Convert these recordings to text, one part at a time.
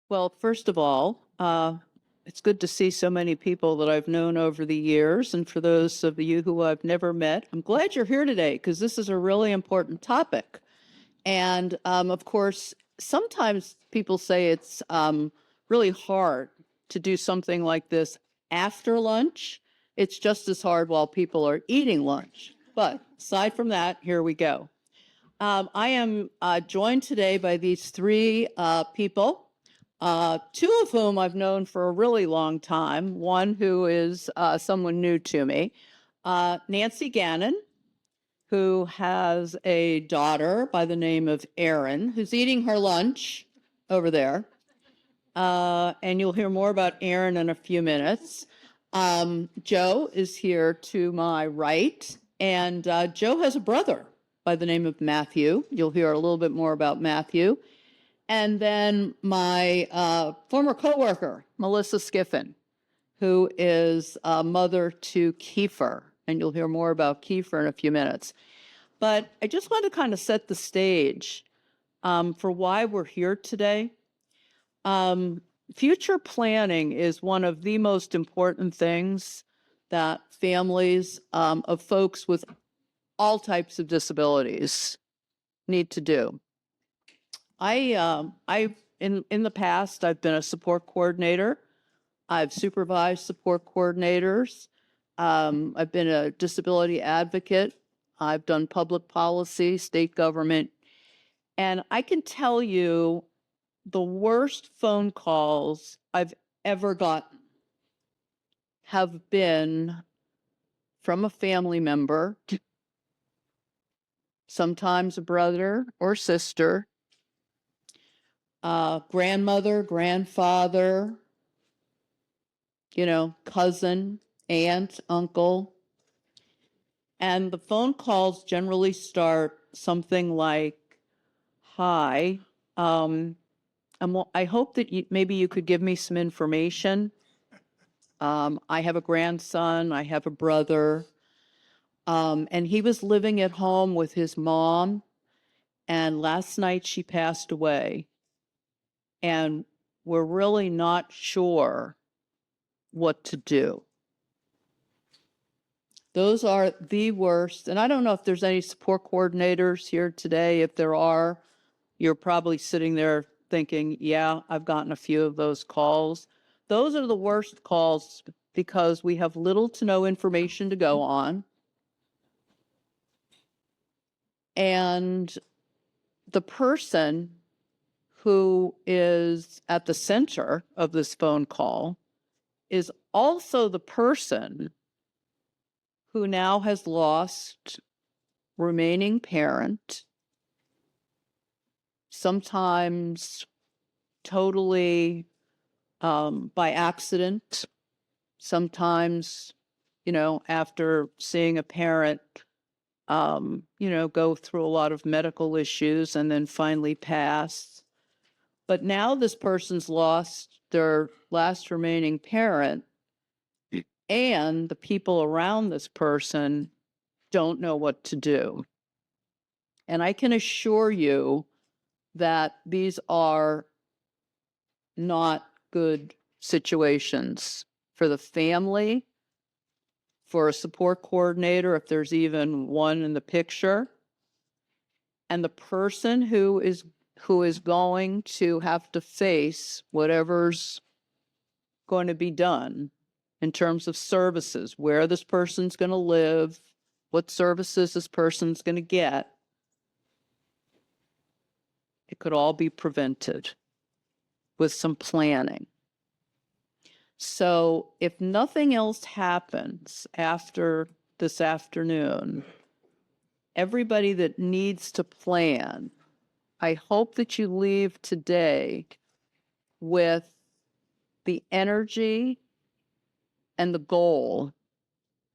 Well, first of all, it's good to see so many people that I've known over the years. And for those of you who I've never met, I'm glad you're here today because this is a really important topic. And of course, sometimes people say it's really hard to do something like this after lunch. It's just as hard while people are eating lunch. But aside from that, here we go. I am joined today by these three people, two of whom I've known for a really long time, one who is someone new to me, Nancy Gannon, who has a daughter by the name of Erin, who's eating her lunch over there. And you'll hear more about Erin in a few minutes. Joe is here to my right, and Joe has a brother by the name of Matthew. You'll hear a little bit more about Matthew. And then my former coworker, Melissa Skiffin, who is a mother to Kiefer, and you'll hear more about Kiefer in a few minutes. But I just want to kind of set the stage for why we're here today. Future planning is one of the most important things that families of folks with all types of disabilities need to do. In the past, I've been a support coordinator. I've supervised support coordinators. I've been a disability advocate. I've done public policy, state government. And I can tell you the worst phone calls I've ever gotten have been from a family member, sometimes a brother or sister, grandmother, grandfather, cousin, aunt, uncle. And the phone calls generally start something like, "Hi, I hope that maybe you could give me some information. I have a grandson, I have a brother, and he was living at home with his mom, and last night she passed away. And we're really not sure what to do." Those are the worst. And I don't know if there's any support coordinators here today. If there are, you're probably sitting there thinking, yeah, I've gotten a few of those calls. Those are the worst calls because we have little to no information to go on. And the person who is at the center of this phone call is also the person who now has lost remaining parent, sometimes totally by accident, sometimes, after seeing a parent, go through a lot of medical issues and then finally pass. But now this person's lost their last remaining parent, and the people around this person don't know what to do. And I can assure you that these are not good situations for the family, for a support coordinator, if there's even one in the picture, and the person who is going to have to face whatever's going to be done in terms of services, where this person's going to live, what services this person's going to get. It could all be prevented with some planning. So if nothing else happens after this afternoon, everybody that needs to plan, I hope that you leave today with the energy and the goal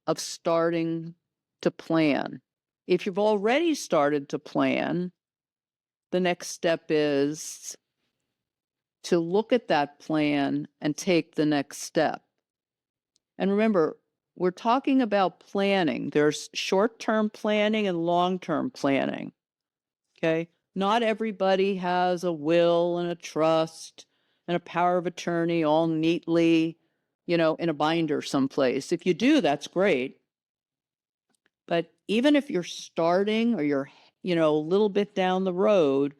of starting to plan. If you've already started to plan, the next step is to look at that plan and take the next step. And remember, we're talking about planning. There's short-term planning and long-term planning, okay? Not everybody has a will and a trust. and a power of attorney all neatly, in a binder someplace. If you do, that's great. But even if you're starting or you're, a little bit down the road,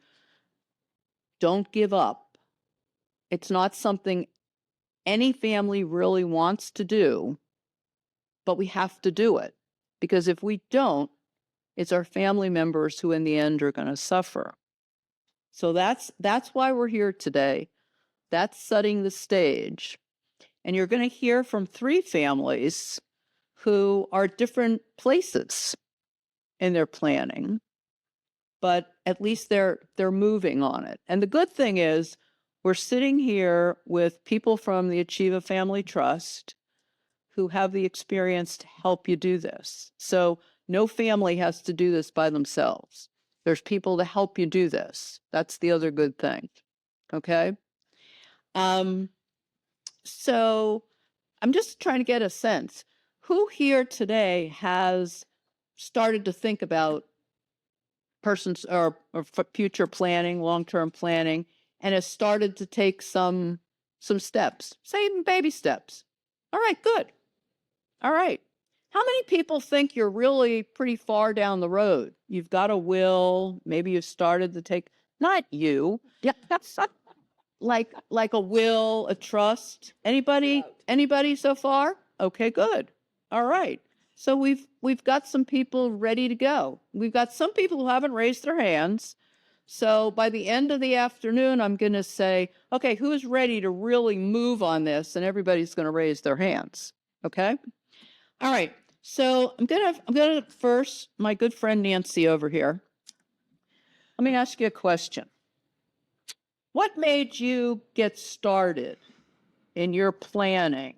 don't give up. It's not something any family really wants to do, but we have to do it. Because if we don't, it's our family members who in the end are going to suffer. So that's why we're here today. That's setting the stage. And you're going to hear from 3 families who are different places in their planning, but at least they're moving on it. And the good thing is we're sitting here with people from the Achieva Family Trust who have the experience to help you do this. So no family has to do this by themselves. There's people to help you do this. That's the other good thing. Okay? So I'm just trying to get a sense. Who here today has started to think about persons or future planning, long-term planning, and has started to take some steps, say even baby steps? All right, good. All right. How many people think you're really pretty far down the road? You've got a will, maybe you've started to take, not you, yeah, like a will, a trust. Anybody so far? Okay, good. All right. So we've got some people ready to go. We've got some people who haven't raised their hands. So by the end of the afternoon, I'm going to say, okay, who's ready to really move on this? And everybody's going to raise their hands. Okay? All right. So I'm gonna first, my good friend Nancy over here. Let me ask you a question. What made you get started in your planning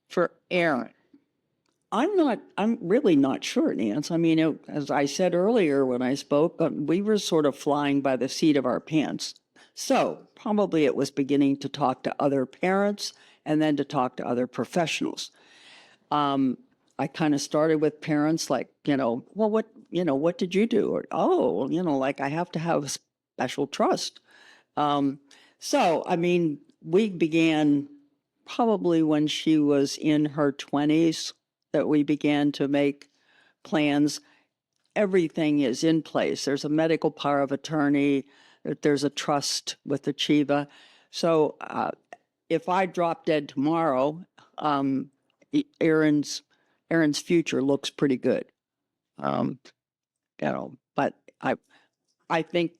for Aaron? I'm really not sure, Nance. I mean, as I said earlier when I spoke, we were sort of flying by the seat of our pants. So probably it was beginning to talk to other parents and then to talk to other professionals. I kind of started with parents like, well, what did you do? Or, oh, like I have to have a special trust. So, I mean, we began probably when she was in her 20s that we began to make plans. Everything is in place. There's a medical power of attorney. There's a trust with Achieva. So if I drop dead tomorrow, Aaron's future looks pretty good. But I think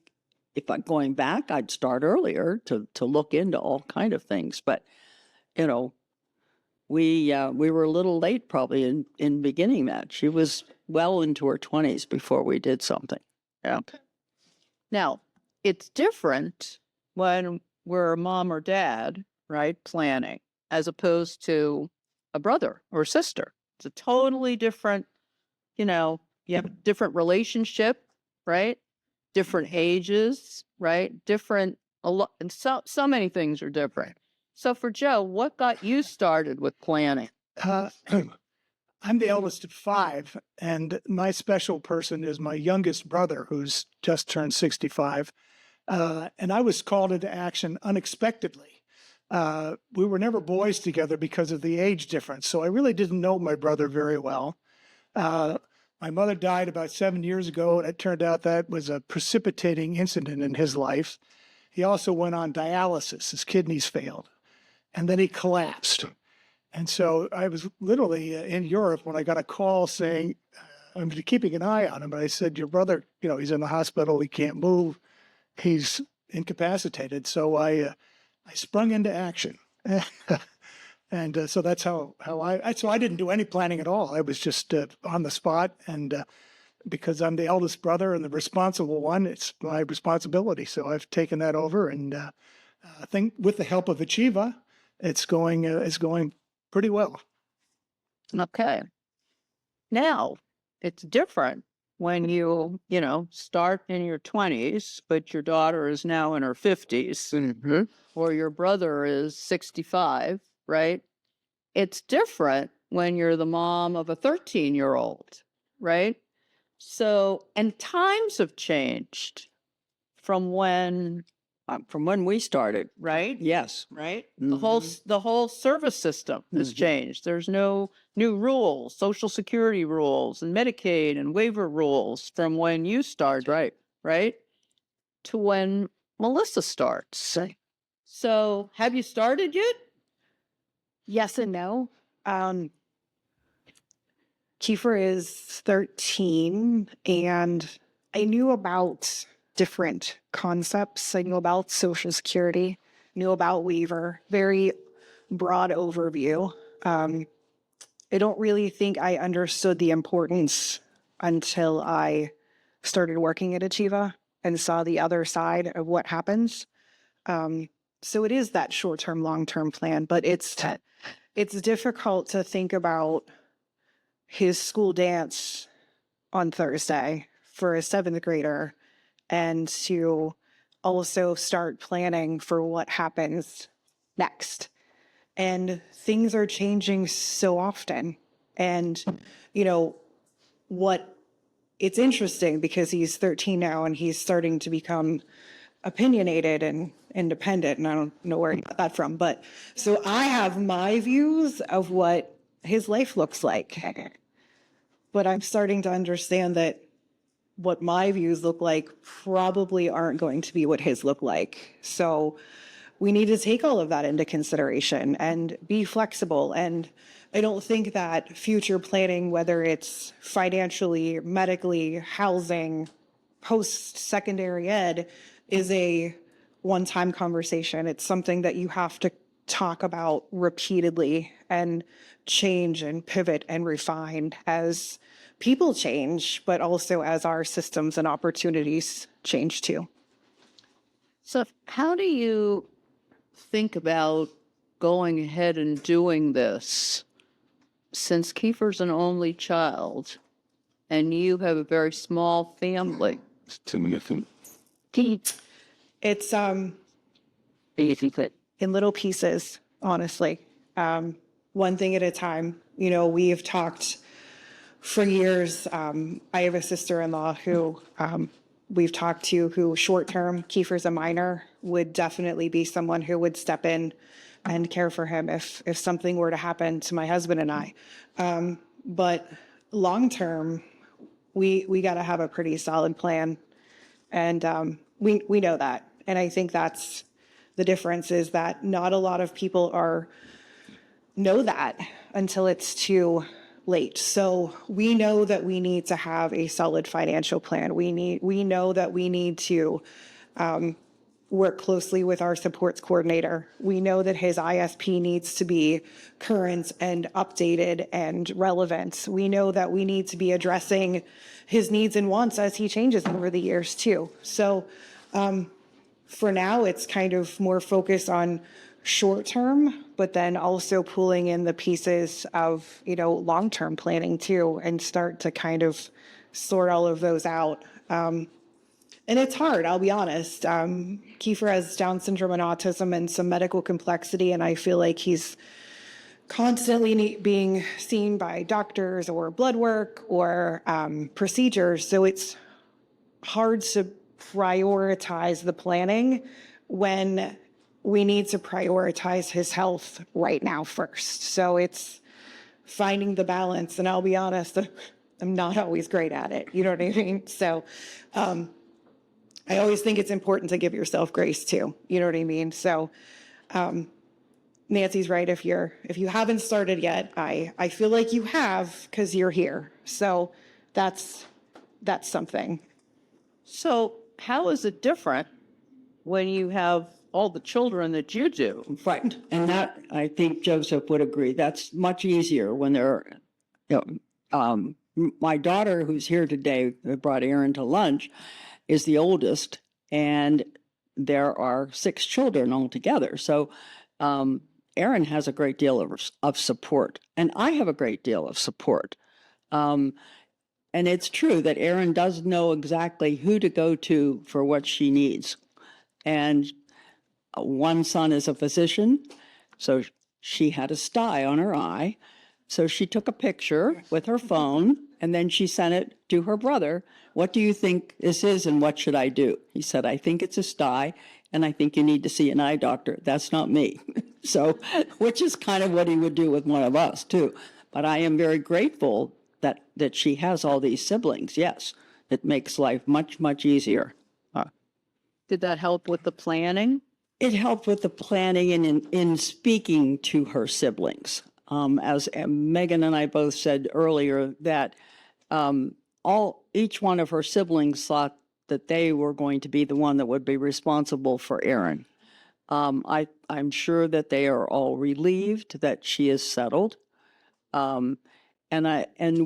if I'm going back, I'd start earlier to look into all kind of things. But we were a little late probably in beginning that. She was well into her 20s before we did something. Yeah. Now, it's different when we're a mom or dad, right, planning, as opposed to a brother or sister. It's a totally different, you have a different relationship, right? Different ages, right? Different, and so many things are different. So for Joe, what got you started with planning? I'm the eldest of 5, and my special person is my youngest brother, who's just turned 65. And I was called into action unexpectedly. We were never boys together because of the age difference, so I really didn't know my brother very well. My mother died about 7 years ago, and it turned out that was a precipitating incident in his life. He also went on dialysis. His kidneys failed, and then he collapsed. And so I was literally in Europe when I got a call saying, I'm keeping an eye on him. But I said, your brother, he's in the hospital. He can't move. He's incapacitated. So I sprung into action. And so that's how I didn't do any planning at all. I was just on the spot. And because I'm the eldest brother and the responsible one, it's my responsibility. So I've taken that over. And I think with the help of Achieva, it's going pretty well. Okay. Now, it's different when you start in your 20s, but your daughter is now in her 50s, or your brother is 65, right? It's different when you're the mom of a 13-year-old, right? So, and times have changed from when From when we started, right? yes. Right? Mm-hmm. The whole service system has changed. There's no new rules, Social Security rules and Medicaid and waiver rules from when you started, right? To when Melissa starts. So, have you started yet? Yes and no. Kiefer is 13, and I knew about different concepts. I knew about Social Security, knew about waiver, very broad overview. I don't really think I understood the importance until I started working at Achieva and saw the other side of what happens. So it is that short-term, long-term plan, but it's difficult to think about his school dance on Thursday for a 7th grader and to also start planning for what happens next. And things are changing so often. And, it's interesting because he's 13 now and he's starting to become opinionated and independent. And I don't know where he got that from. But so I have my views of what his life looks like. But I'm starting to understand that what my views look like probably aren't going to be what his look like. So we need to take all of that into consideration and be flexible. And I don't think that future planning, whether it's financially, medically, housing, post-secondary ed, is a one-time conversation. It's something that you have to talk about repeatedly and change and pivot and refine as people change, but also as our systems and opportunities change too. So, how do you think about going ahead and doing this since Kiefer's an only child and you have a very small family? It's in little pieces, honestly. One thing at a time. We've talked for years. I have a sister-in-law who we've talked to who short-term, Kiefer's a minor, would definitely be someone who would step in and care for him if something were to happen to my husband and I. But long-term, we got to have a pretty solid plan. And we know that. And I think that's the difference, is that not a lot of people know that until it's too late. So we know that we need to have a solid financial plan. We know that we need to work closely with our supports coordinator. We know that his ISP needs to be current and updated and relevant. We know that we need to be addressing his needs and wants as he changes over the years too. So for now, it's kind of more focused on short term, but then also pulling in the pieces of, long-term planning too, and start to kind of sort all of those out. And it's hard, I'll be honest. Kiefer has Down syndrome and autism and some medical complexity, and I feel like he's constantly being seen by doctors or blood work or procedures. So it's hard to prioritize the planning when we need to prioritize his health right now first. So it's finding the balance. And I'll be honest, I'm not always great at it. You know what I mean? So I always think it's important to give yourself grace too. You know what I mean? So Nancy's right. If you haven't started yet, I feel like you have, because you're here. So that's something. So, how is it different when you have all the children that you do? Right. And that, I think Joseph would agree, that's much easier when my daughter, who's here today, who brought Aaron to lunch, is the oldest, and there are 6 children altogether. So Aaron has a great deal of support, and I have a great deal of support. And it's true that Erin does know exactly who to go to for what she needs. And one son is a physician, so she had a sty on her eye. So she took a picture with her phone, and then she sent it to her brother. What do you think this is, and what should I do? He said, I think it's a sty, and I think you need to see an eye doctor. That's not me. So, which is kind of what he would do with one of us too. But I am very grateful that she has all these siblings. Yes, it makes life much, much easier. Did that help with the planning? It helped with the planning and in speaking to her siblings. As Megan and I both said earlier, that each one of her siblings thought that they were going to be the one that would be responsible for Erin. I'm sure that they are all relieved that she is settled. And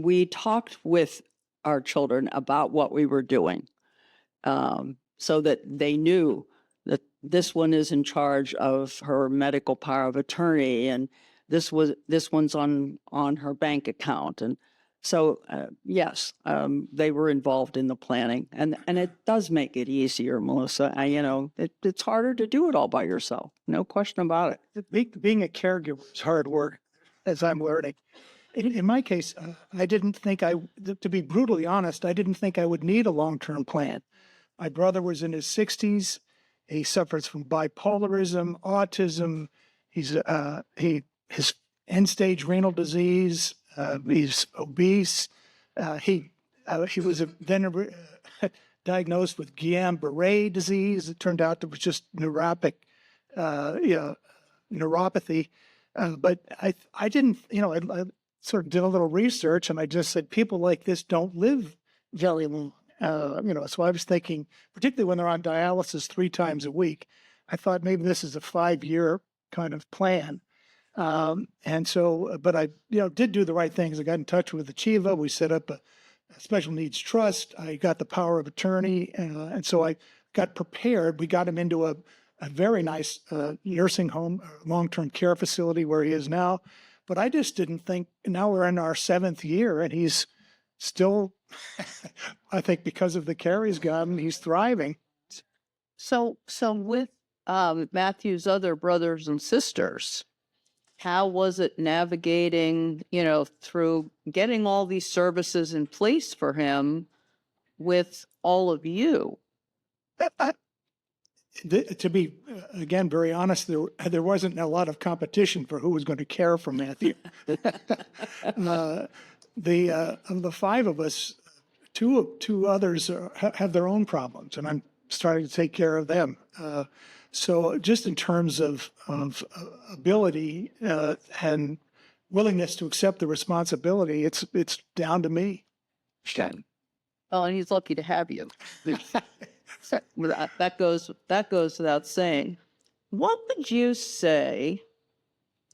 we talked with our children about what we were doing, so that they knew that this one is in charge of her medical power of attorney, and this one's on her bank account, and so yes, they were involved in the planning, and it does make it easier, Melissa. It's harder to do it all by yourself, no question about it. Being a caregiver is hard work, as I'm learning. In my case, I didn't think to be brutally honest, I didn't think I would need a long-term plan. My brother was in his 60s. He suffers from bipolarism, autism. His end-stage renal disease. He's obese. He was then diagnosed with Guillain-Barré disease. It turned out it was just neuropathy. But I didn't, I sort of did a little research, and I just said people like this don't live very long. So I was thinking, particularly when they're on dialysis 3 times a week, I thought maybe this is a 5-year kind of plan. And so, but I, did do the right things. I got in touch with Achieva. We set up a special needs trust. I got the power of attorney. And so I got prepared. We got him into a very nice nursing home, long-term care facility where he is now. But I just didn't think, now we're in our 7th year and he's still, I think because of the care he's gotten, he's thriving. So with Matthew's other brothers and sisters, how was it navigating, through getting all these services in place for him with all of you? To be, again, very honest, there wasn't a lot of competition for who was going to care for Matthew. Of the 5 of us, two others have their own problems, and I'm starting to take care of them. So just in terms of ability and willingness to accept the responsibility, it's down to me. Oh, and he's lucky to have you. That goes without saying. What would you say,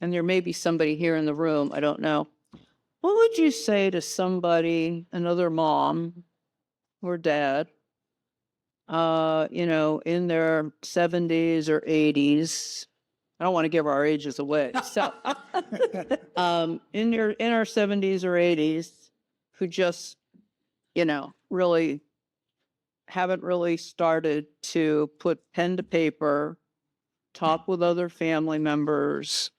and there may be somebody here in the room, I don't know, what would you say to somebody, another mom or dad, in their 70s or 80s? I don't want to give our ages away. So, in our 70s or 80s, who just, really haven't really started to put pen to paper, talk with other family members,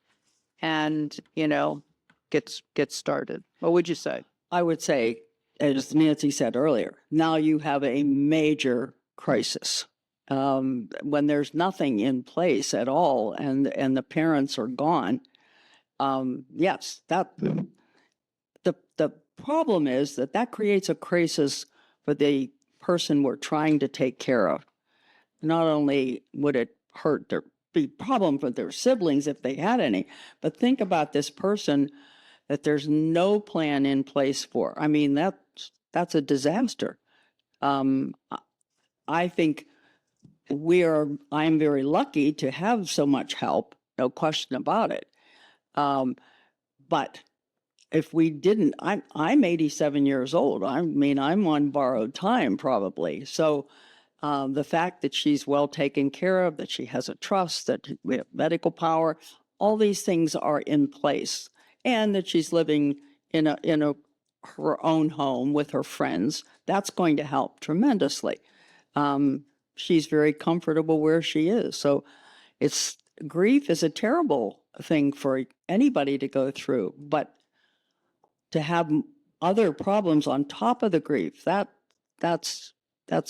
and, get started. What would you say? I would say, as Nancy said earlier, now you have a major crisis. When there's nothing in place at all and the parents are gone, yes, the problem is that creates a crisis for the person we're trying to take care of. Not only would it be a problem for their siblings if they had any, but think about this person that there's no plan in place for. I mean, that's a disaster. I think I'm very lucky to have so much help, no question about it. But if we didn't, I'm 87 years old. I mean, I'm on borrowed time probably. So the fact that she's well taken care of, that she has a trust, that we have medical power, all these things are in place, and that she's living in her own home with her friends, that's going to help tremendously. She's very comfortable where she is. So grief is a terrible thing for anybody to go through, but to have other problems on top of the grief, that's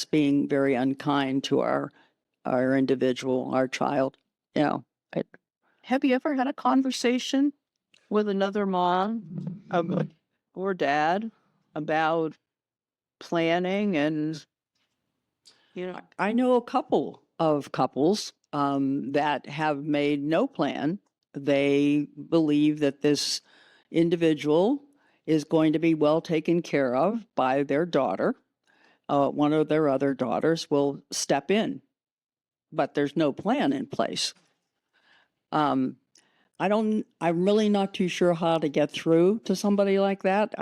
being very unkind to our our individual, our child. You know, Have you ever had a conversation with another mom or dad about planning and, you know, I know a couple of couples that have made no plan. They believe that this individual is going to be well taken care of by their daughter. One of their other daughters will step in, but there's no plan in place. I'm really not too sure how to get through to somebody like that.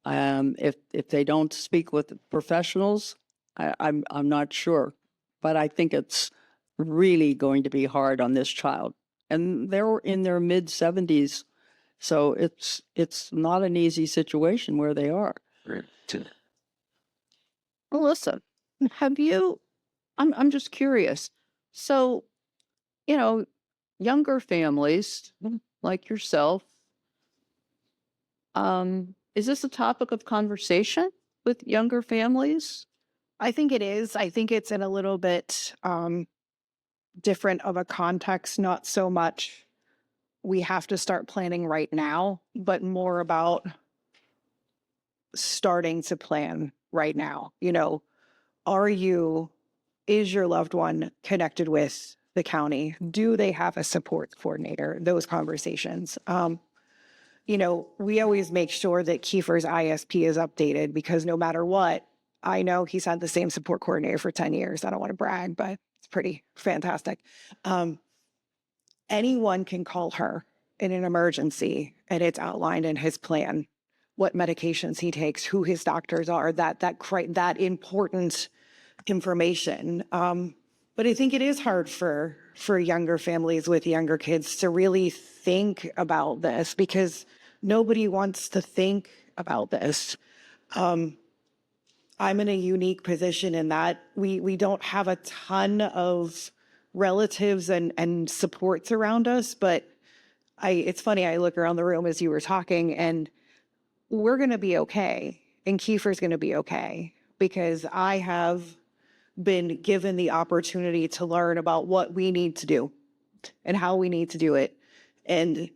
If they don't speak with professionals, I'm not sure, but I think it's really going to be hard on this child, and they're in their mid-70s, so it's not an easy situation where they are. well, listen, have you, I'm just curious. So, you know, younger families like yourself, is this a topic of conversation with younger families? I think it is. I think it's in a little bit different of a context, not so much we have to start planning right now, but more about starting to plan right now. You know, is your loved one connected with the county? Do they have a support coordinator? Those conversations. You know, we always make sure that Kiefer's ISP is updated because no matter what, I know he's had the same support coordinator for 10 years. I don't want to brag, but it's pretty fantastic. Anyone can call her in an emergency, and it's outlined in his plan what medications he takes, who his doctors are, that important information. But I think it is hard for younger families with younger kids to really think about this because nobody wants to think about this. I'm in a unique position in that we don't have a ton of relatives and supports around us, but it's funny, I look around the room as you were talking and we're going to be okay. And Kiefer's going to be okay because I have been given the opportunity to learn about what we need to do and how we need to do it. And,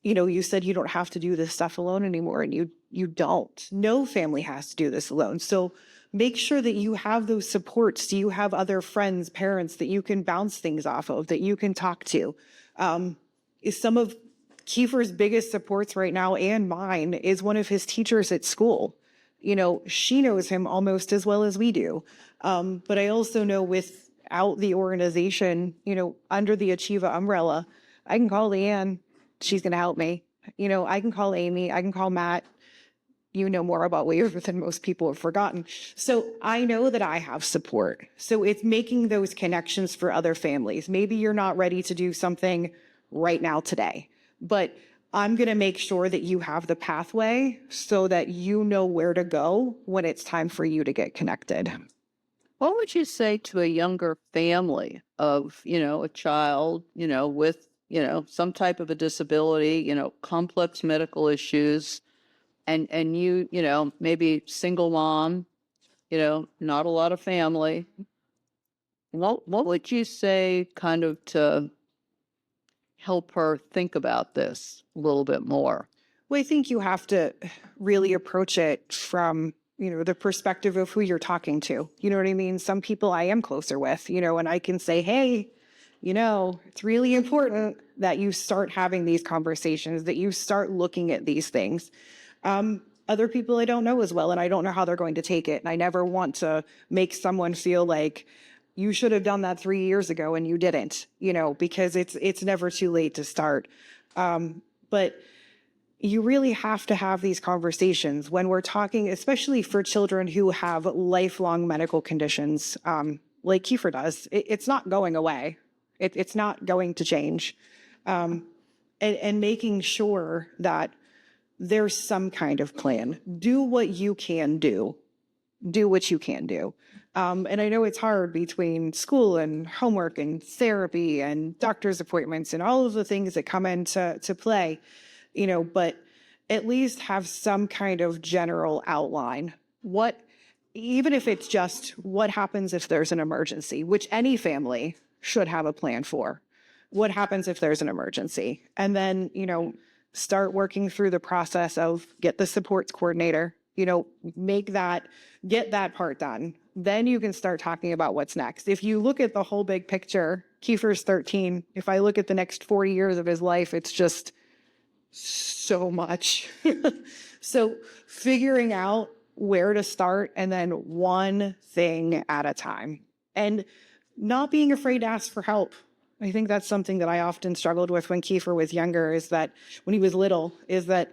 you know, you said you don't have to do this stuff alone anymore, and you don't. No family has to do this alone. So make sure that you have those supports. Do you have other friends, parents that you can bounce things off of, that you can talk to? Is some of Kiefer's biggest supports right now and mine is one of his teachers at school. You know, she knows him almost as well as we do. But I also know without the organization, you know, under the Achieva umbrella, I can call Leanne. She's going to help me. You know, I can call Amy. I can call Matt. You know more about Waiver than most people have forgotten. So I know that I have support. So it's making those connections for other families. Maybe you're not ready to do something right now today, but I'm going to make sure that you have the pathway so that you know where to go when it's time for you to get connected. What would you say to a younger family of, you know, a child, you know, with, you know, some type of a disability, you know, complex medical issues, and you know, maybe single mom, you know, not a lot of family. What would you say kind of to help her think about this a little bit more? Well, I think you have to really approach it from, you know, the perspective of who you're talking to. You know what I mean? Some people I am closer with, you know, and I can say, hey, you know, it's really important that you start having these conversations, that you start looking at these things. Other people I don't know as well, and I don't know how they're going to take it. And I never want to make someone feel like you should have done that 3 years ago and you didn't, you know, because it's never too late to start. But you really have to have these conversations when we're talking, especially for children who have lifelong medical conditions, like Kiefer does. It's not going away. It's not going to change. And making sure that there's some kind of plan. Do what you can do. Do what you can do. And I know it's hard between school and homework and therapy and doctor's appointments and all of the things that come into play, you know, but at least have some kind of general outline. What even if it's just what happens if there's an emergency, which any family should have a plan for. What happens if there's an emergency? And then, start working through the process of get the supports coordinator, get that part done. Then you can start talking about what's next. If you look at the whole big picture, Kiefer's 13. If I look at the next 40 years of his life, it's just so much. So figuring out where to start and then one thing at a time and not being afraid to ask for help. I think that's something that I often struggled with when Kiefer was younger, is that when he was little, is that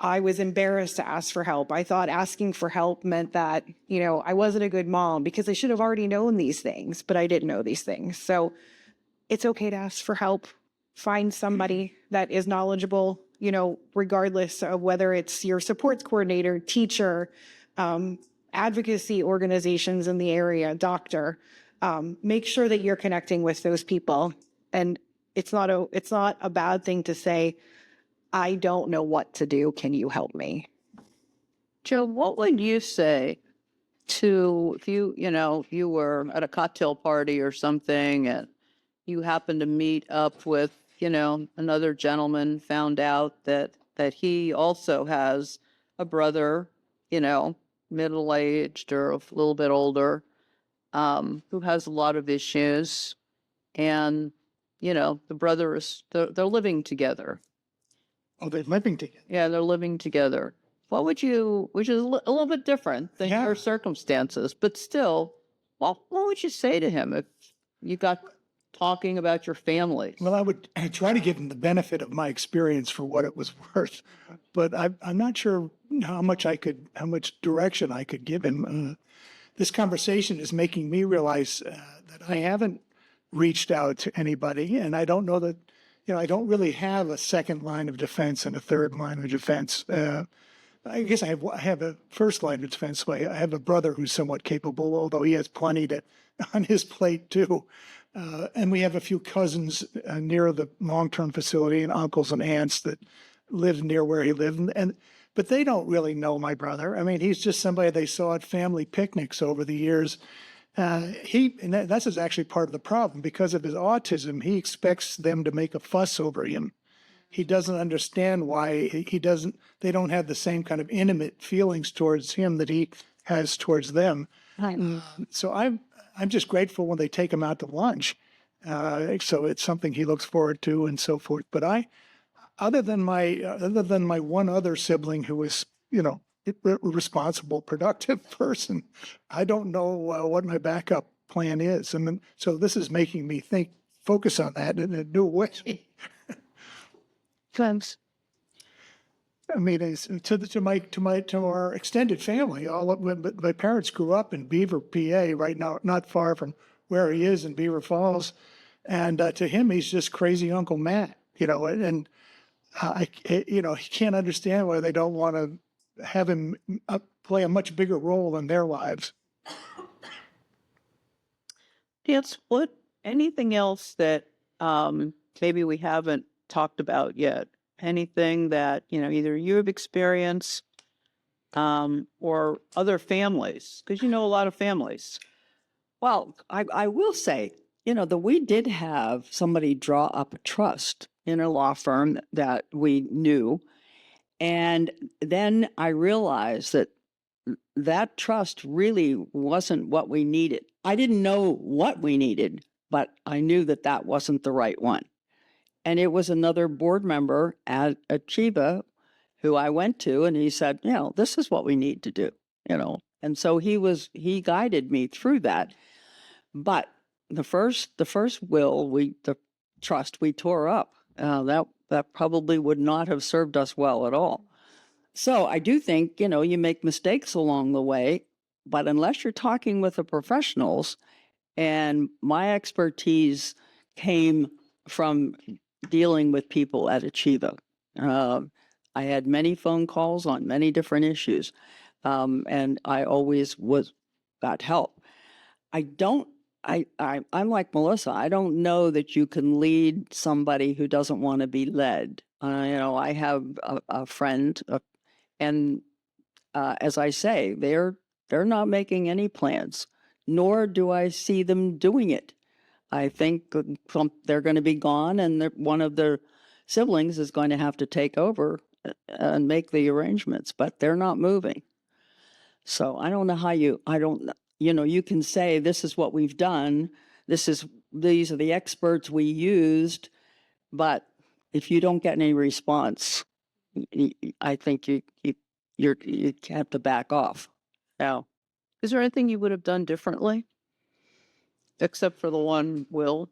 I was embarrassed to ask for help. I thought asking for help meant that, I wasn't a good mom because I should have already known these things, but I didn't know these things. So it's okay to ask for help. Find somebody that is knowledgeable, regardless of whether it's your supports coordinator, teacher, advocacy organizations in the area, doctor. Make sure that you're connecting with those people. And it's not a bad thing to say, I don't know what to do. Can you help me? Joe, what would you say to if you were at a cocktail party or something and you happened to meet up with, another gentleman, found out that he also has a brother, middle-aged or a little bit older, who has a lot of issues, and, the brother they're living together. Oh, they're living together. Yeah, they're living together. Which is a little bit different than Yeah. your circumstances, but still, well, what would you say to him if you got talking about your family? Well, I try to give him the benefit of my experience for what it was worth, but I'm not sure how much direction I could give him. This conversation is making me realize that I haven't reached out to anybody, and I don't know that, I don't really have a second line of defense and a third line of defense. I guess I have a first line of defense. I have a brother who's somewhat capable, although he has plenty on his plate too. And we have a few cousins near the long-term facility and uncles and aunts that live near where he lived. But they don't really know my brother. I mean, he's just somebody they saw at family picnics over the years. And that's actually part of the problem. Because of his autism, he expects them to make a fuss over him. He doesn't understand why they don't have the same kind of intimate feelings towards him that he has towards them. So I'm just grateful when they take him out to lunch. So it's something he looks forward to and so forth. But other than my one other sibling who is, a responsible, productive person, I don't know what my backup plan is. So this is making me focus on that in a new way. Clems. I mean, to our extended family. My parents grew up in Beaver, PA, right now, not far from where he is in Beaver Falls, and to him, he's just crazy Uncle Matt. And he can't understand why they don't want to have him play a much bigger role in their lives. Yes. Anything else that maybe we haven't talked about yet? Anything that, either you have experienced or other families? Because you know a lot of families. Well, I will say, that we did have somebody draw up a trust in a law firm that we knew. And then I realized that trust really wasn't what we needed. I didn't know what we needed, but I knew that wasn't the right one. And it was another board member at Achieva who I went to, and he said, this is what we need to do, And so he guided me through that. But the first will, the trust we tore up, that probably would not have served us well at all. So I do think, you make mistakes along the way, but unless you're talking with the professionals, and my expertise came from dealing with people at Achieva. I had many phone calls on many different issues, and I always got help. I'm like Melissa. I don't know that you can lead somebody who doesn't want to be led. I have a friend, and as I say, they're They're not making any plans, nor do I see them doing it. I think they're going to be gone, and one of their siblings is going to have to take over and make the arrangements, but they're not moving. So I don't know how I don't, you can say this is what we've done. These are the experts we used, but if you don't get any response, I think you have to back off. Now, Is there anything you would have done differently? Except for the one will?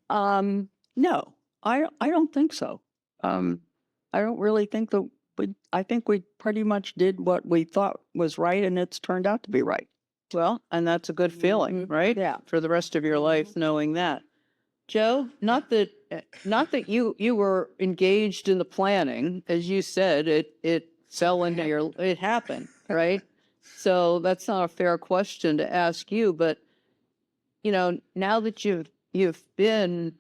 no, I don't think so. I don't really think that I think we pretty much did what we thought was right, and it's turned out to be right. Well, and that's a good feeling, right? Yeah. For the rest of your life, knowing that. Joe, not that you were engaged in the planning, as you said, it fell into it happened, right? So that's not a fair question to ask you, but now that you've been,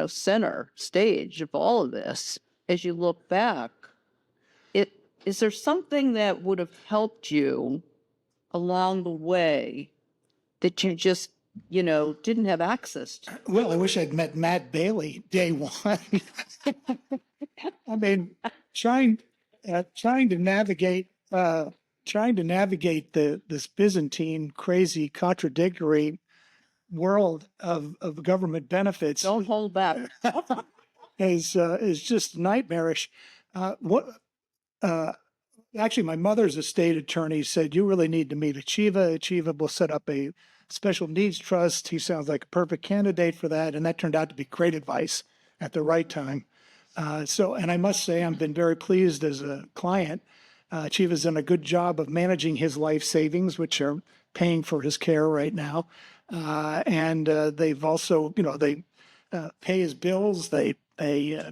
center stage of all of this, as you look back, is there something that would have helped you along the way that you just, didn't have access to? Well, I wish I'd met Matt Bailey day one. I mean, trying to navigate this Byzantine, crazy, contradictory world of government benefits Don't hold back. is just nightmarish. Actually, my mother's estate attorney said, you really need to meet Achieva. Achieva will set up a special needs trust. He sounds like a perfect candidate for that. And that turned out to be great advice at the right time. And I must say, I've been very pleased as a client. Achieva's done a good job of managing his life savings, which are paying for his care right now. They've also, they pay his bills. They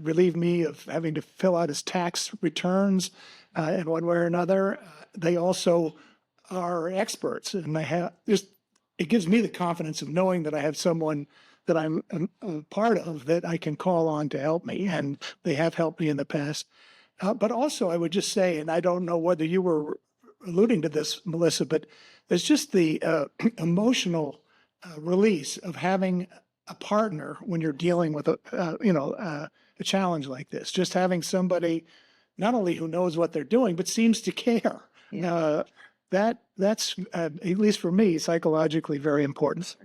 relieve me of having to fill out his tax returns in one way or another. They also are experts, and it gives me the confidence of knowing that I have someone that I'm a part of that I can call on to help me, and they have helped me in the past. But also, I would just say, and I don't know whether you were alluding to this, Melissa, but there's just the emotional release of having a partner when you're dealing with a challenge like this. Just having somebody not only who knows what they're doing, but seems to care. That's at least for me, psychologically very important.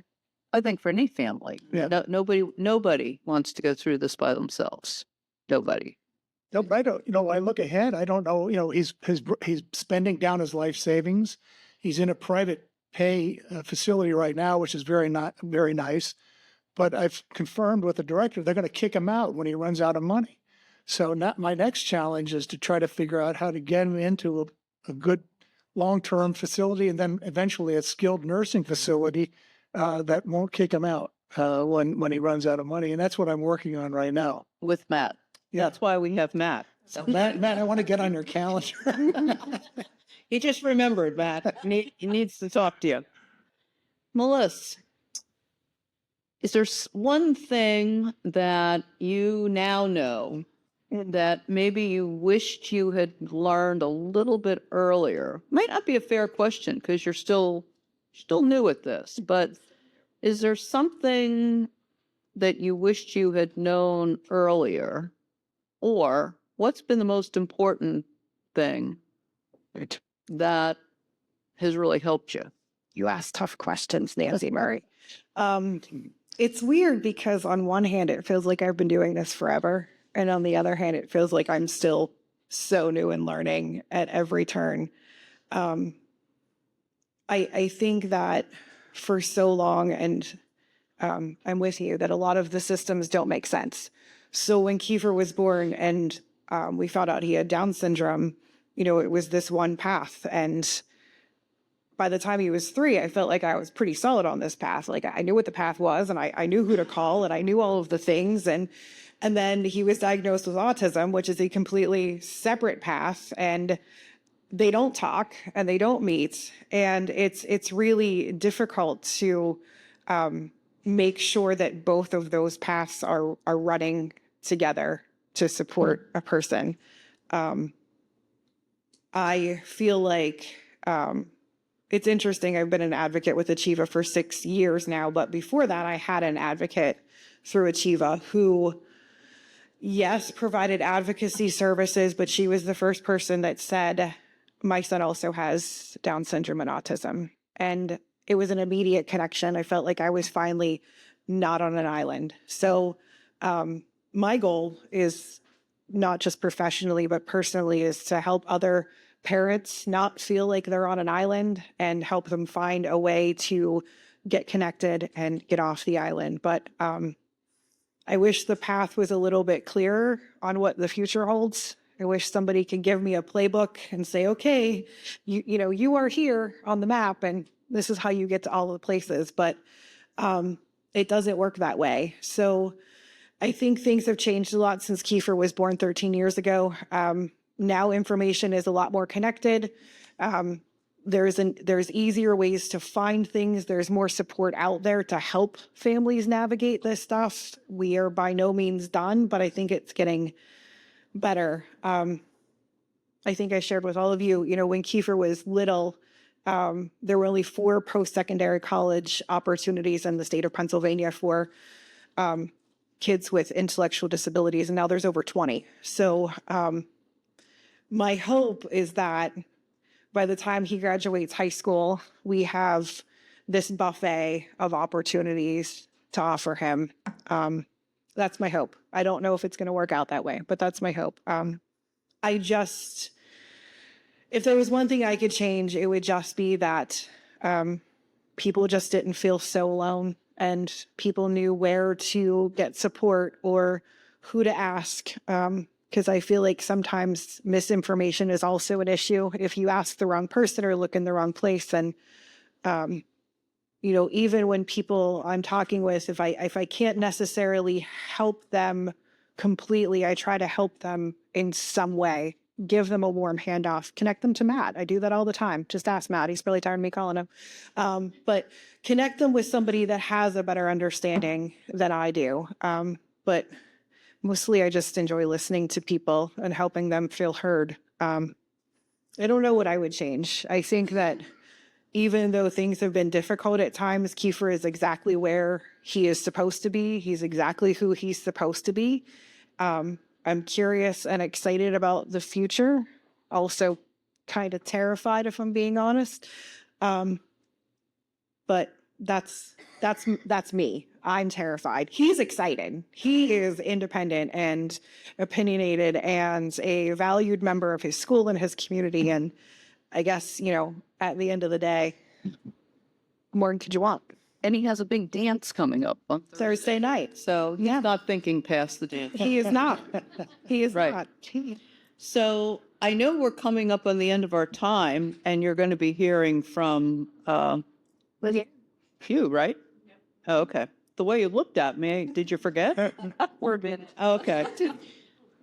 I think for any family, nobody wants to go through this by themselves. Nobody. No, but I don't. I look ahead. I don't know. He's spending down his life savings. He's in a private pay facility right now, which is very nice. But I've confirmed with the director they're going to kick him out when he runs out of money. So my next challenge is to try to figure out how to get him into a good long-term facility, and then eventually a skilled nursing facility that won't kick him out when he runs out of money. And that's what I'm working on right now. With Matt. Yeah. That's why we have Matt. So Matt, I want to get on your calendar. He just remembered, Matt. He needs to talk to you. Melissa, is there one thing that you now know that maybe you wished you had learned a little bit earlier? Might not be a fair question because you're still new at this, but is there something that you wished you had known earlier? Or what's been the most important thing that has really helped you? You ask tough questions, Nancy Murray. It's weird because on one hand, it feels like I've been doing this forever. And on the other hand, it feels like I'm still so new and learning at every turn. I think that for so long, and I'm with you, that a lot of the systems don't make sense. So when Kiefer was born and we found out he had Down syndrome, it was this one path. And by the time he was 3, I felt like I was pretty solid on this path. Like I knew what the path was, and I knew who to call, and I knew all of the things. And then he was diagnosed with autism, which is a completely separate path, and they don't talk and they don't meet. And it's really difficult to make sure that both of those paths are running together to support a person. I feel like it's interesting. I've been an advocate with Achieva for 6 years now, but before that, I had an advocate through Achieva who, yes, provided advocacy services, but she was the first person that said, my son also has Down syndrome and autism. And it was an immediate connection. I felt like I was finally not on an island. So my goal is not just professionally, but personally, is to help other parents not feel like they're on an island and help them find a way to get connected and get off the island. But I wish the path was a little bit clearer on what the future holds. I wish somebody could give me a playbook and say, okay, you know, you are here on the map and this is how you get to all the places. But it doesn't work that way. So I think things have changed a lot since Kiefer was born 13 years ago. Now information is a lot more connected. There's easier ways to find things. There's more support out there to help families navigate this stuff. We are by no means done, but I think it's getting better. I think I shared with all of you, you know, when Kiefer was little, there were only 4 post-secondary college opportunities in the state of Pennsylvania for kids with intellectual disabilities, and now there's over 20. So my hope is that by the time he graduates high school, we have this buffet of opportunities to offer him. That's my hope. I don't know if it's going to work out that way, but that's my hope. If there was one thing I could change, it would just be that people just didn't feel so alone and people knew where to get support or who to ask. Because I feel like sometimes misinformation is also an issue. If you ask the wrong person or look in the wrong place, then, you know, even when people I'm talking with, if I can't necessarily help them completely, I try to help them in some way. Give them a warm handoff, connect them to Matt. I do that all the time. Just ask Matt. He's probably tired of me calling him. But connect them with somebody that has a better understanding than I do. But mostly I just enjoy listening to people and helping them feel heard. I don't know what I would change. I think that even though things have been difficult at times, Kiefer is exactly where he is supposed to be. He's exactly who he's supposed to be. I'm curious and excited about the future. Also kind of terrified, if I'm being honest. But that's me. I'm terrified. He's excited. He is independent and opinionated and a valued member of his school and his community. And I guess, you know, at the end of the day, more could you want? And he has a big dance coming up on Thursday night. So he's not thinking past the dance. He is not. He is Right. not. So I know we're coming up on the end of our time, and you're going to be hearing from Hugh, right? Oh, okay. The way you looked at me, did you forget? We're been. Okay.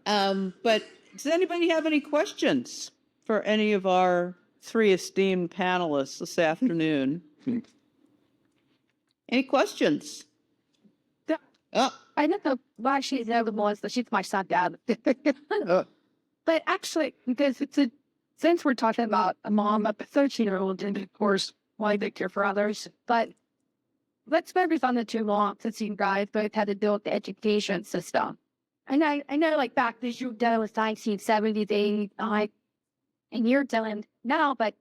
But does anybody have any questions for any of our 3 esteemed panelists this afternoon? Any questions? Yeah. Oh, I don't know why she's never was, but she's my son dad. But actually, because since we're talking about a mom of a 13-year-old, and of course, why they care for others, but let's focus on the 2 long since you guys both had to deal with the education system. And I know, like, back this you done with 1970s, 80s, and you're dealing now, but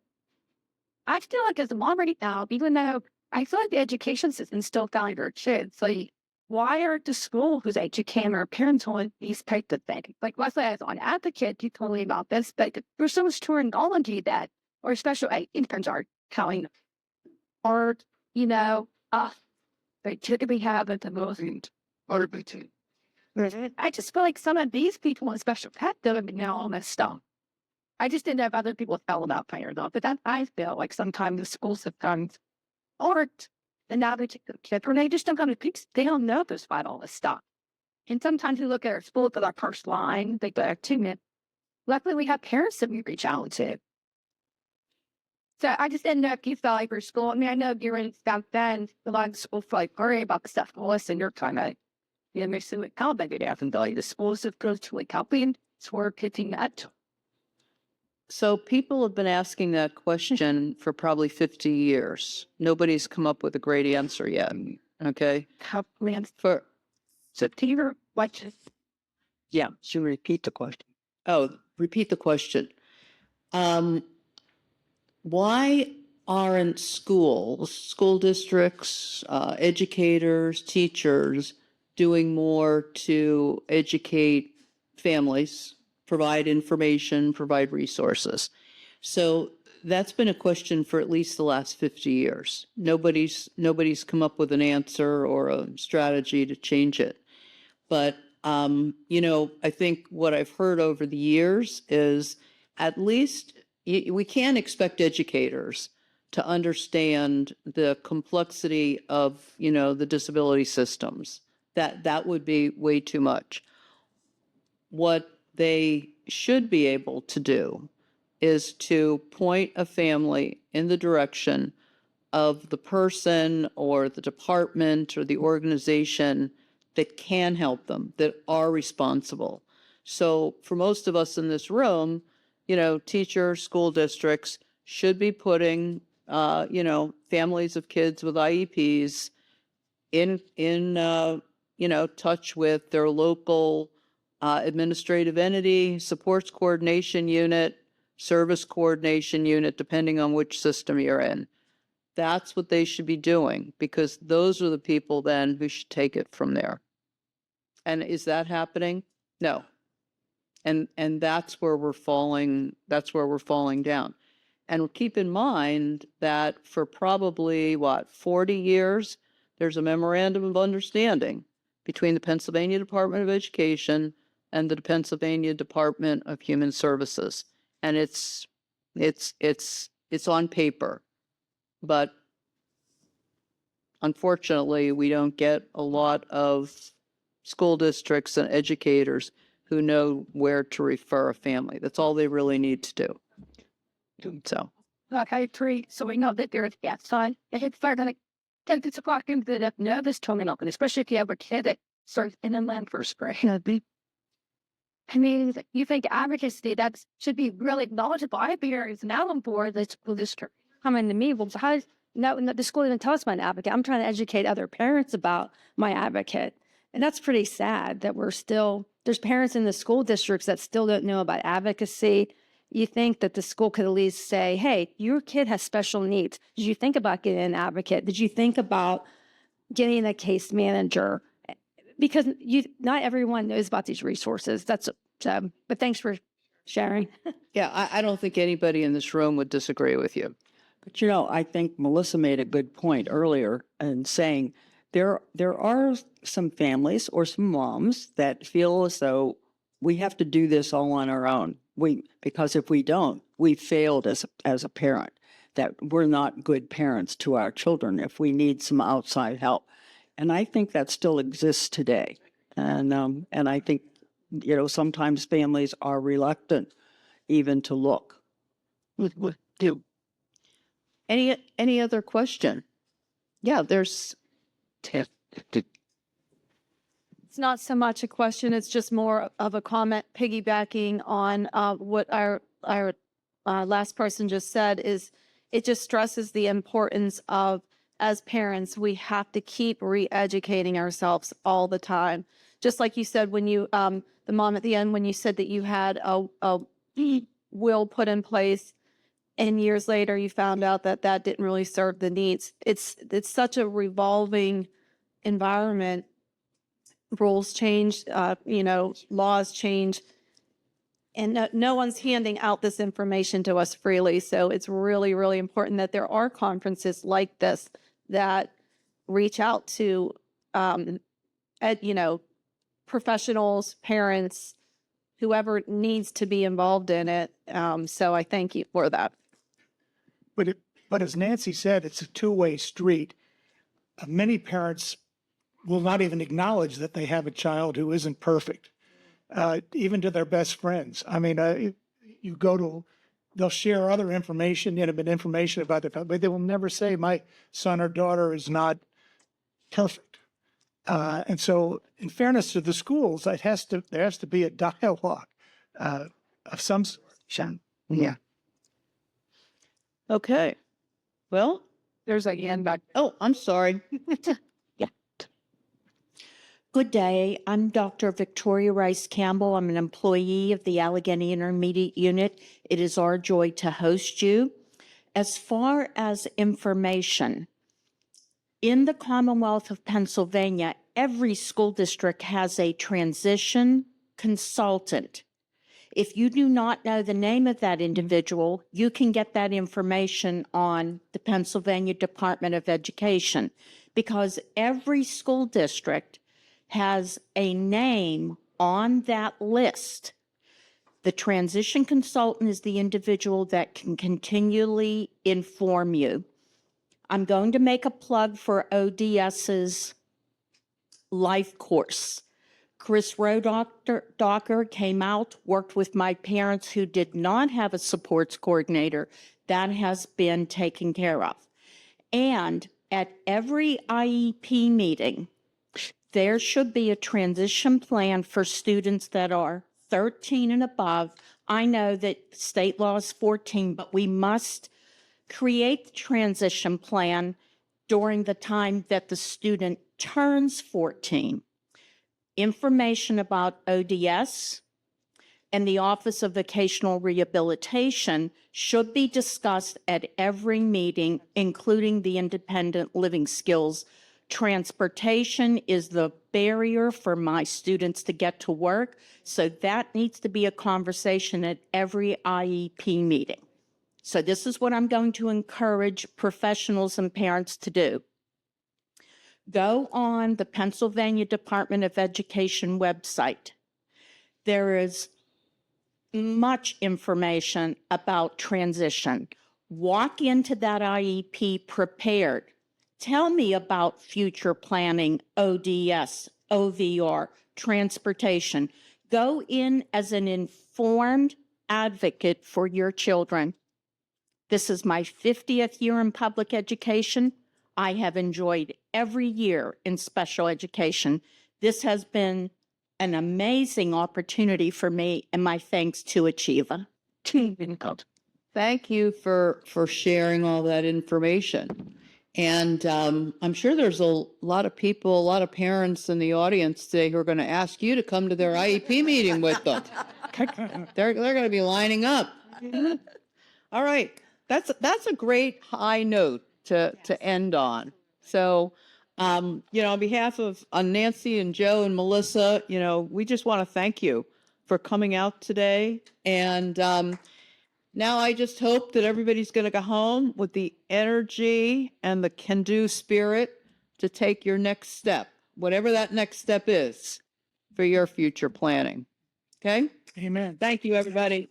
I feel like as a mom right now, even though I feel like the education system still failing our kids, like, why aren't the schools who's educating our parents on these types of things? Like Leslie, as an advocate, you told me about this, but there's so much terminology that, or special ed interns are telling, or, you know, they typically have at the moment, or I just feel like some of these people in special ed don't even know all this stuff. I just didn't know if other people felt about fire though, but that I feel like sometimes the schools have done art and now they take the kids, or they just don't come to peaks. They don't know this about all this stuff. And sometimes we look at our school for our first line, they go to me. Luckily, we have parents that we reach out to. So I just didn't know if you felt like for school. I mean, I know you're in South Bend, a lot of schools feel like worry about the stuff. Listen, you're kind of, you know, makes it how big it is and the schools have grown to like helping. So we're pitching that. So people have been asking that question for probably 50 years. Nobody's come up with a great answer yet. Okay. How man For, September what Yeah, should repeat the question. oh, repeat the question. Why aren't schools, school districts, educators, teachers doing more to educate families, provide information, provide resources? So that's been a question for at least the last 50 years. Nobody's come up with an answer or a strategy to change it. But I think what I've heard over the years is at least we can't expect educators to understand the complexity of, the disability systems. That would be way too much. What they should be able to do is to point a family in the direction of the person or the department or the organization that can help them, that are responsible. So for most of us in this room, teachers, school districts should be putting, families of kids with IEPs in touch with their local administrative entity, supports coordination unit, service coordination unit, depending on which system you're in. That's what they should be doing, because those are the people then who should take it from there. And is that happening? No. And that's where we're falling down. And keep in mind that for probably 40 years, there's a memorandum of understanding between the Pennsylvania Department of Education and the Pennsylvania Department of Human Services. And it's on paper. But unfortunately, we don't get a lot of school districts and educators who know where to refer a family. That's all they really need to do. So, like I agree. So we know that there's that side. And it's fair to take this o'clock into the nervous coming up, and especially if you have a kid that starts in inland first grade. I mean, you think advocacy that should be really knowledgeable. I hear is now on board the school district coming to me. Well, how no, the school didn't tell us about an advocate. I'm trying to educate other parents about my advocate. And that's pretty sad that there's parents in the school districts that still don't know about advocacy. You think that the school could at least say, hey, your kid has special needs. Did you think about getting an advocate? Did you think about getting a case manager? Because not everyone knows about these resources. But thanks for sharing. yeah, I don't think anybody in this room would disagree with you. But I think Melissa made a good point earlier in saying there are some families or some moms that feel as though we have to do this all on our own. Because if we don't, we failed as a parent, that we're not good parents to our children if we need some outside help. And I think that still exists today. And I think, sometimes families are reluctant even to look. Do. Any other question? Yeah, there's. It's not so much a question, it's just more of a comment piggybacking on what our last person just said. Is it just stresses the importance of, as parents, we have to keep re-educating ourselves all the time. Just like you said, when you, the mom at the end, when you said that you had a will put in place and years later you found out that didn't really serve the needs. It's such a revolving environment. Rules change, laws change, and no one's handing out this information to us freely. So it's really, really important that there are conferences like this that reach out to, professionals, parents, whoever needs to be involved in it. So I thank you for that. But as Nancy said, it's a two-way street. Many parents will not even acknowledge that they have a child who isn't perfect, even to their best friends. I mean, they'll share other information, information about their family, but they will never say, my son or daughter is not perfect. And so, in fairness to the schools, there has to be a dialogue of some sort. Yeah. Okay. Well, There's a hand back. oh, I'm sorry. Good day. I'm Dr. Victoria Rice Campbell. I'm an employee of the Allegheny Intermediate Unit. It is our joy to host you. As far as information, in the Commonwealth of Pennsylvania, every school district has a transition consultant. If you do not know the name of that individual, you can get that information on the Pennsylvania Department of Education, because every school district has a name on that list. The transition consultant is the individual that can continually inform you. I'm going to make a plug for ODS's life course. Chris Docker came out, worked with my parents who did not have a supports coordinator. That has been taken care of. And at every IEP meeting, there should be a transition plan for students that are 13 and above. I know that state law is 14, but we must create the transition plan during the time that the student turns 14. Information about ODS and the Office of Vocational Rehabilitation should be discussed at every meeting, including the independent living skills. Transportation is the barrier for my students to get to work, so that needs to be a conversation at every IEP meeting. So this is what I'm going to encourage professionals and parents to do. Go on the Pennsylvania Department of Education website. There is much information about transition. Walk into that IEP prepared. Tell me about future planning, ODS, OVR, transportation. Go in as an informed advocate for your children. This is my 50th year in public education. I have enjoyed every year in special education. This has been an amazing opportunity for me, and my thanks to Achieva. Thank you for sharing all that information. And I'm sure there's a lot of people, a lot of parents in the audience today who are going to ask you to come to their IEP meeting with them. They're going to be lining up. All right. That's a great high note to end on. So, on behalf of Nancy and Joe and Melissa, we just want to thank you for coming out today. And now I just hope that everybody's going to go home with the energy and the can-do spirit to take your next step, whatever that next step is for your future planning. Okay? Amen. Thank you, everybody.